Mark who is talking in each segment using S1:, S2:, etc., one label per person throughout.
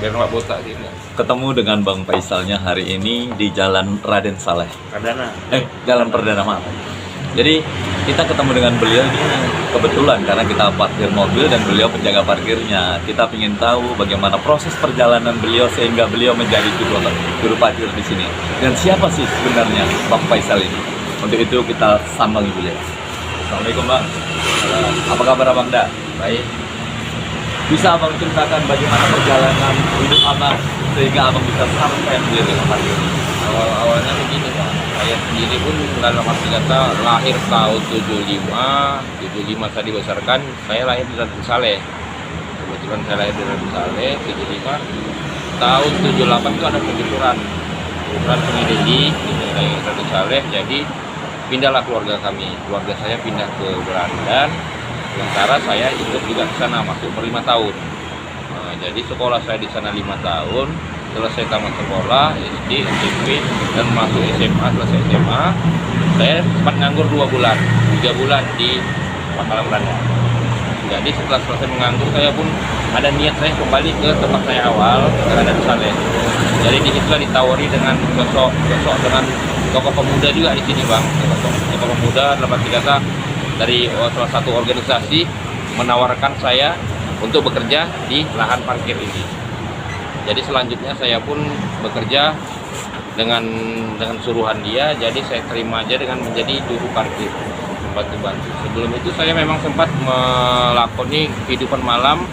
S1: biar nggak botak gitu.
S2: Ketemu dengan Bang Faisalnya hari ini di Jalan Raden Saleh. Jalan Perdana, maaf. Jadi kita ketemu dengan beliau ini kebetulan karena kita parkir mobil dan beliau penjaga parkirnya. Kita ingin tahu bagaimana proses perjalanan beliau sehingga beliau menjadi juru parkir di sini. Dan siapa sih sebenarnya Bang Faisal ini? Untuk itu kita sambangi beliau. Assalamualaikum Bang. Apa kabar Abang Da?
S1: Baik.
S2: Bisa Abang ceritakan bagaimana perjalanan hidup Abang sehingga Abang bisa sampai menjadi parkir?
S1: Awalnya begini Pak, saya sendiri pun dalam arti kata lahir tahun 75 saya dibesarkan, saya lahir di Raden Saleh. Kebetulan saya lahir di Raden Saleh, 75 tahun 78 itu ada penjururan pendidik di Raden Saleh, jadi pindahlah keluarga kami. Keluarga saya pindah ke Berandan, sementara saya ikut juga ke sana masuk per 5 tahun. Nah, jadi sekolah saya di sana 5 tahun. Selesai tamat sekolah, SD, SMP, dan masuk SMA. Selesai SMA, saya sempat nganggur 2 bulan, 3 bulan di Pangkalan Belanda. Jadi setelah selesai menganggur, saya pun ada niat saya kembali ke tempat saya awal, ke Raden Saleh. Jadi disitulah ditawari dengan sosok dengan tokoh pemuda juga di sini Bang. Tokoh pemuda dalam arti kata dari salah satu organisasi menawarkan saya untuk bekerja di lahan parkir ini. Jadi selanjutnya saya pun bekerja dengan suruhan dia, jadi saya terima aja dengan menjadi juru parkir, membantu-bantu. Sebelum itu saya memang sempat melakoni kehidupan malam,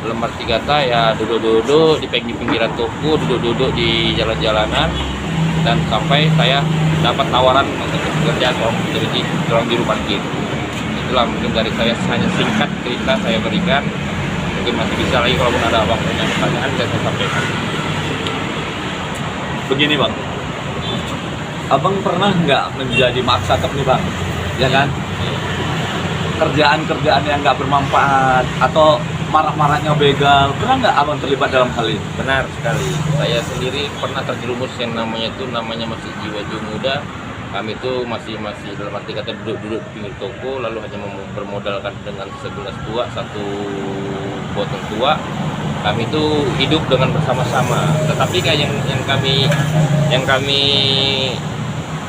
S1: dalam arti kata ya duduk-duduk di pinggiran toko, duduk-duduk di jalan-jalanan, dan sampai saya dapat tawaran untuk bekerja seorang juru parkir. Itulah mungkin dari saya, hanya singkat cerita saya berikan. Mungkin masih bisa lagi kalau ada abang punya pertanyaan saya sampaikan.
S2: Begini Bang, Abang pernah nggak menjadi maksakep nih Bang? Ya kan? Kerjaan-kerjaan yang nggak bermanfaat atau marah-marahnya begal, pernah nggak Abang terlibat dalam hal ini?
S1: Benar sekali. Saya sendiri pernah terjerumus yang namanya masih jiwa muda. Kami itu masih dalam arti kata duduk-duduk di pinggir toko, lalu hanya bermodalkan dengan segelas tua, satu botol tua. Kami itu hidup dengan bersama-sama. Tetapi kayak yang kami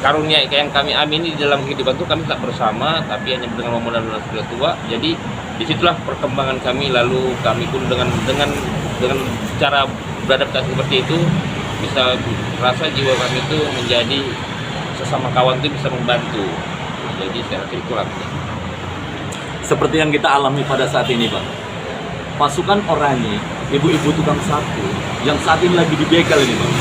S1: karunia, kayak yang kami amini di dalam kehidupan itu, kami tak bersama, tapi hanya dengan memodalkan segelas tua. Jadi disitulah perkembangan kami. Lalu kami pun dengan cara beradaptasi seperti itu, bisa rasa jiwa kami itu menjadi sesama kawan itu bisa membantu. Jadi saya rasa itulah.
S2: Seperti yang kita alami pada saat ini Bang, pasukan oranye, ibu-ibu tukang sapu yang saat ini lagi dibegal ini Bang.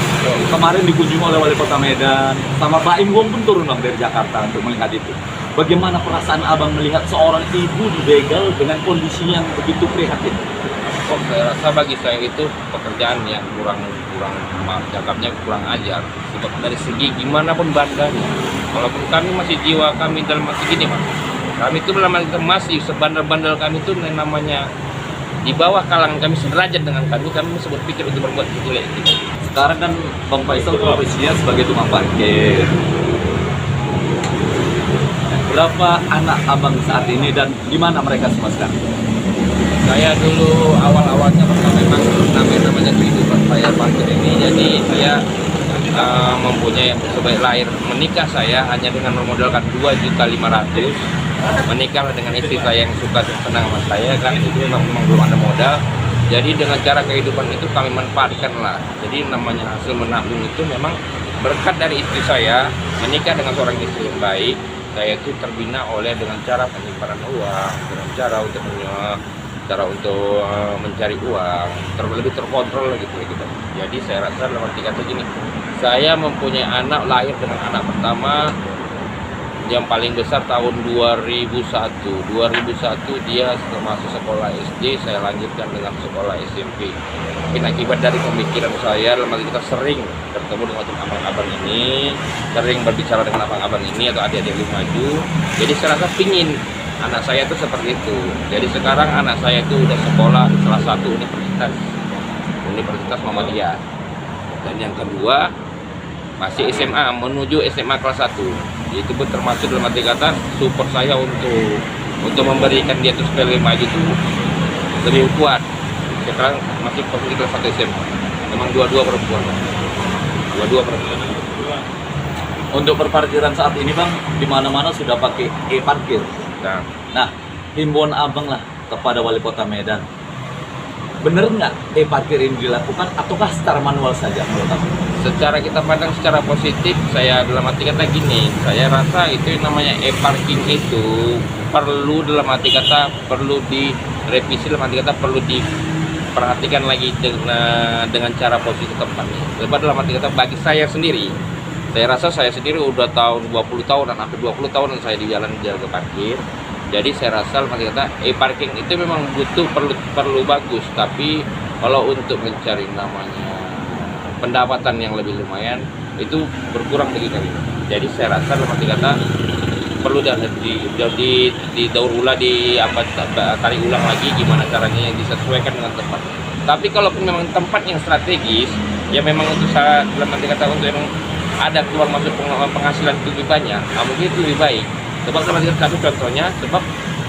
S2: Kemarin dikunjungi oleh Wali Kota Medan, sama Baim Wong pun turun Bang dari Jakarta untuk melihat itu. Bagaimana perasaan Abang melihat seorang ibu dibegal dengan kondisi yang begitu prihatin?
S1: Kok saya rasa bagi saya itu pekerjaan yang kurang cakapnya kurang ajar. Sebab dari segi gimana pun bandanya, walaupun kami masih jiwa kami dalam arti gini Pak, kami itu dalam arti masih sebandel-bandel kami itu namanya di bawah kalangan kami sederajat dengan kami masih berpikir untuk berbuat jelek gitu.
S2: Sekarang kan Bang Faisal profesinya sebagai tukang parkir. Berapa anak Abang saat ini dan di mana mereka semua sekarang?
S1: Saya dulu awal-awalnya memang namanya kehidupan saya parkir ini, jadi saya mempunyai sebagai lahir menikah saya hanya dengan memodalkan 2.500.000. Menikah dengan istri saya yang suka senang sama saya kan, itu memang belum ada modal. Jadi dengan cara kehidupan itu kami manfaatkan lah. Jadi namanya hasil menabung itu memang berkat dari istri saya, menikah dengan seorang istri yang baik. Saya itu terbina dengan cara penyimpanan uang, dengan cara untuk mencari uang, lebih terkontrol gitu. Jadi saya rasa dalam arti kata gini, saya mempunyai anak, lahir dengan anak pertama yang paling besar tahun 2001 dia setelah masuk sekolah SD, saya lanjutkan dengan sekolah SMP. Mungkin akibat dari pemikiran saya, dalam arti kita sering bertemu dengan abang-abang ini, sering berbicara dengan abang-abang ini atau adik-adik yang maju, jadi saya rasa pingin anak saya itu seperti itu. Jadi sekarang anak saya itu udah sekolah di salah satu Universitas Muhammadiyah. Dan yang kedua masih SMA, menuju SMA kelas 1. Itu pun termasuk dalam arti kata support saya untuk memberikan dia itu supaya lebih maju itu lebih kuat. sekarang masih posisi kelas 1 SMA. Memang dua-dua perempuan. Dua-dua perempuan.
S2: Untuk berparkiran saat ini Bang, di mana-mana sudah pakai e-parkir. Nah, himbauan Abang lah kepada Wali Kota Medan. Bener nggak e-parkir ini dilakukan ataukah secara manual saja menurut Abang?
S1: Secara kita pandang secara positif, saya dalam arti kata gini, saya rasa itu yang namanya e-parking itu perlu dalam arti kata perlu direvisi, dalam arti kata perlu diperhatikan lagi dengan cara posisi tempatnya. Sebab dalam arti kata bagi saya sendiri, saya rasa saya sendiri udah tahun 20 tahun dan hampir 20 tahunan saya di jalan jaga parkir. Jadi saya rasa dalam arti kata e-parking itu memang perlu bagus, tapi kalau untuk mencari namanya pendapatan yang lebih lumayan itu berkurang bagi kami. Jadi saya rasa dalam arti kata perlu didaur ulang, tarik ulang lagi gimana caranya yang disesuaikan dengan tempat. Tapi kalaupun memang tempat yang strategis, ya memang untuk dalam arti kata untuk yang ada keluar masuk penghasilan itu lebih banyak, mungkin itu lebih baik. Sebab dalam arti kata satu contohnya, sebab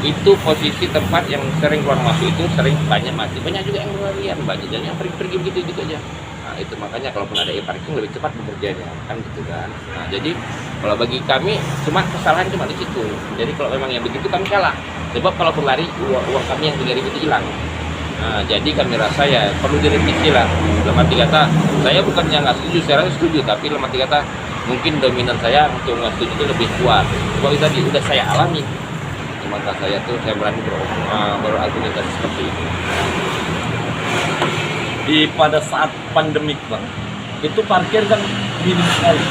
S1: itu posisi tempat yang sering keluar masuk itu sering banyak mati, banyak juga yang berlarian, banyak jadi yang pergi begitu aja. Nah itu makanya kalaupun ada e-parking lebih cepat bekerjanya kan gitu kan. Nah jadi kalau bagi kami kesalahan cuma di situ. Jadi kalau memang yang begitu kami kalah, sebab kalau berlari uang kami yang 3.000 itu hilang. Nah jadi kami rasa ya perlu direvisi lah. Dalam arti kata saya bukannya nggak setuju, saya rasa setuju, tapi dalam arti kata mungkin dominan saya untuk nggak setuju itu lebih kuat. Sebab itu tadi udah saya alami, maka saya berani berargumentasi seperti itu.
S2: Pada saat pandemik Bang, itu parkir kan minim sekali.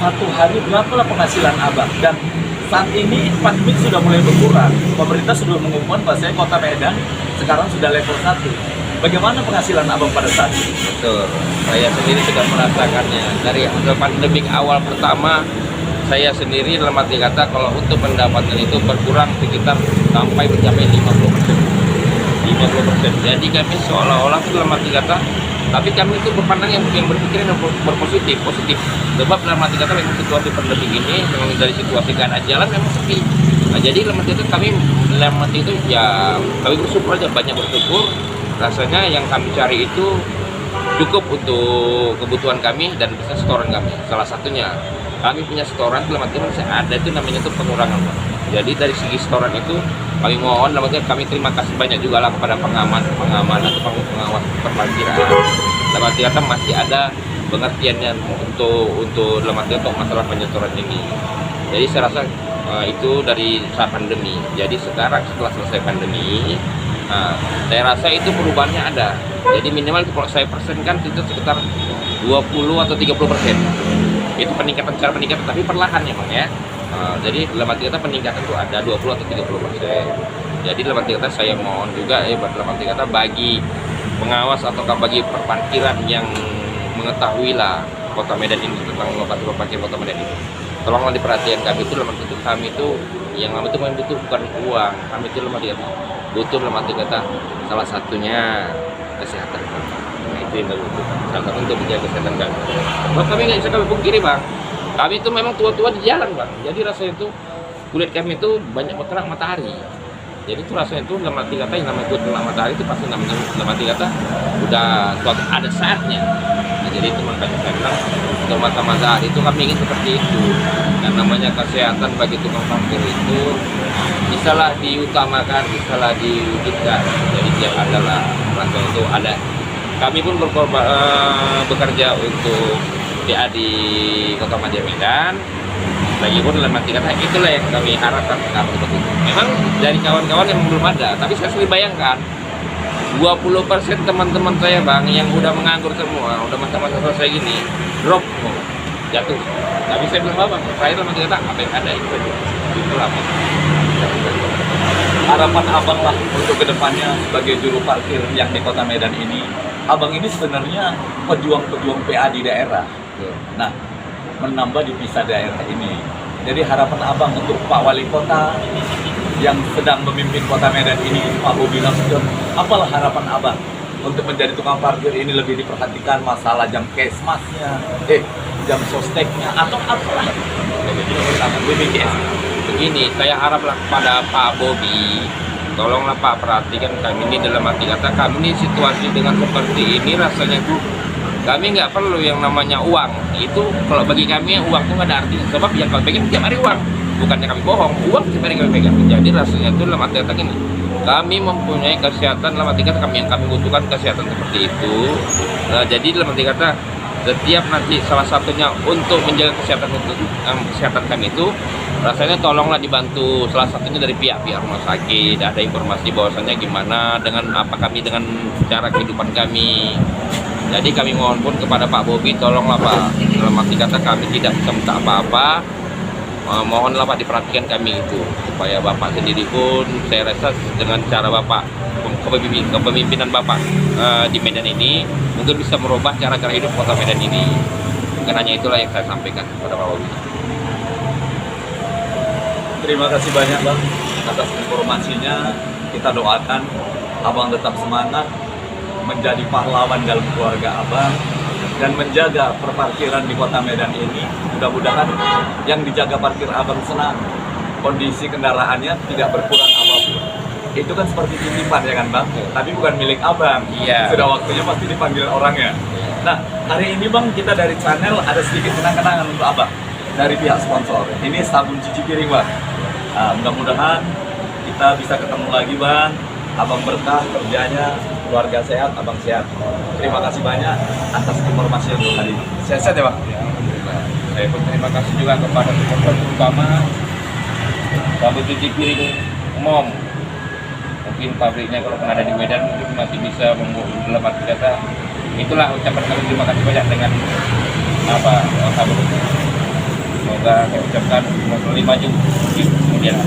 S2: Satu hari berapa penghasilan Abang? Dan saat ini pandemik sudah mulai berkurang. Pemerintah sudah mengumumkan bahwa Kota Medan sekarang sudah level 1. Bagaimana penghasilan Abang pada saat ini?
S1: Betul, saya sendiri sudah merasakannya. Dari pandemik awal pertama, saya sendiri dalam arti kata kalau untuk pendapatan itu berkurang sekitar sampai mencapai 50%. Jadi kami seolah-olah dalam arti kata, tapi kami itu berpandang yang berpikir yang berpositif. Sebab dalam arti kata memang situasi pandemi ini, memang dari situasi keadaan jalan memang sepi. Nah, jadi dalam arti itu kami bersyukur aja, banyak bersyukur. Rasanya yang kami cari itu cukup untuk kebutuhan kami dan bisa setoran kami. Salah satunya kami punya setoran dalam arti ada itu namanya itu pengurangan. Jadi dari segi setoran itu kami mohon, kami terima kasih banyak juga lah kepada pengaman atau pengawas perparkiran. Dalam arti kata masih ada pengertiannya untuk dalam arti untuk masalah penyetoran ini. Jadi saya rasa itu dari saat pandemi. Jadi sekarang setelah selesai pandemi, saya rasa itu perubahannya ada. Jadi minimal kalau saya persenkan itu sekitar 20 atau 30%. Itu peningkatan, tapi perlahan ya Bang ya. Jadi dalam arti kata peningkatan itu ada 20 atau 30%. Jadi dalam arti kata saya mohon juga dalam arti kata bagi pengawas atau bagi perparkiran yang mengetahui lah Kota Medan ini tentang lokasi parkir Kota Medan ini, tolonglah diperhatikan kami itu dalam arti kami itu yang kami itu butuh bukan uang, kami itu dalam arti kata butuh dalam arti kata salah satunya kesehatan. Nah itu yang kami butuh, salah satu untuk menjaga kesehatan kami. Sebab kami nggak bisa kami pungkiri Bang, kami itu memang tua-tua di jalan Bang. Jadi rasanya itu kulit kami itu banyak berkena matahari. Jadi itu rasanya itu dalam arti kata yang namanya kulit kena matahari itu pasti namanya dalam arti kata udah suatu ada saatnya. Nah, jadi itu makanya saya bilang untuk mata matahari itu kami ingin seperti itu. Dan namanya kesehatan bagi tukang parkir itu bisalah diutamakan, bisalah diwujudkan. Jadi tiap adalah rasanya itu ada. Kami pun bekerja untuk PA di Kota Medan. Lagi pun dalam arti kata itulah yang kami harapkan sekarang seperti itu. Memang dari kawan-kawan yang belum ada, tapi saya sendiri bayangkan 20% teman-teman saya Bang yang udah menganggur semua, udah masa-masa selesai gini, drop, jatuh. Tapi saya bilang Bang, terakhir dalam arti kata apa yang ada itu aja. Itulah Bang.
S2: Harapan Abang lah untuk kedepannya sebagai juru parkir yang di Kota Medan ini. Abang ini sebenarnya pejuang-pejuang PA di daerah. Nah, menambah divisa daerah ini. Jadi harapan Abang untuk Pak Wali Kota yang sedang memimpin Kota Medan ini, Pak Bobi Nasution, apalah harapan Abang untuk menjadi tukang parkir ini lebih diperhatikan masalah jam kesmasnya, jam sosteknya, atau apalah.
S1: Begini, saya haraplah kepada Pak Bobi tolonglah Pak perhatikan kami ini, dalam arti kata kami ini situasi dengan seperti ini rasanya itu kami nggak perlu yang namanya uang. Itu kalau bagi kami uang itu nggak ada artinya, sebab yang kami pegang tiap hari uang, bukannya kami bohong, uang tiap hari kami pegang. Jadi rasanya itu dalam arti kata ini kami mempunyai kesehatan, dalam arti kata kami yang kami butuhkan kesehatan seperti itu. Nah, jadi dalam arti kata setiap nanti salah satunya untuk menjaga kesehatan kami itu rasanya tolonglah dibantu, salah satunya dari pihak rumah sakit ada informasi bahwasannya gimana dengan apa kami dengan cara kehidupan kami. Jadi kami mohon pun kepada Pak Bobi, tolonglah Pak, dalam arti kata kami tidak bisa minta apa-apa, mohonlah Pak diperhatikan kami itu, supaya Bapak sendiri pun saya rasa dengan cara Bapak kepemimpinan Bapak di Medan ini mungkin bisa merubah cara-cara hidup kota Medan ini. Mungkin hanya itulah yang saya sampaikan kepada Pak Bobi.
S2: Terima kasih banyak Bang atas informasinya. Kita doakan Abang tetap semangat menjadi pahlawan dalam keluarga Abang dan menjaga perparkiran di kota Medan ini. Mudah-mudahan yang dijaga parkir Abang senang, kondisi kendaraannya tidak berkurang apapun. Itu kan seperti titipan ya kan Bang, tapi bukan milik Abang.
S1: Iya.
S2: Sudah waktunya pasti dipanggil orangnya. Nah, hari ini Bang kita dari channel ada sedikit kenang-kenangan untuk Abang dari pihak sponsor. Ini sabun cuci piring Bang. Nah, mudah-mudahan kita bisa ketemu lagi Bang. Abang berkah kerjanya, keluarga sehat, Abang sehat. Terima kasih banyak atas informasi untuk hari ini. Sehat-sehat ya Bang.
S1: Ya, alhamdulillah. Saya pun terima kasih juga kepada sponsor terutama sabun cuci piring Mom. Mungkin pabriknya kalau pernah ada di Medan mungkin masih bisa membuat dalam arti kata. Itulah ucapan kami terima kasih banyak dengan sabun. Semoga kami ucapkan semoga maju kemudian.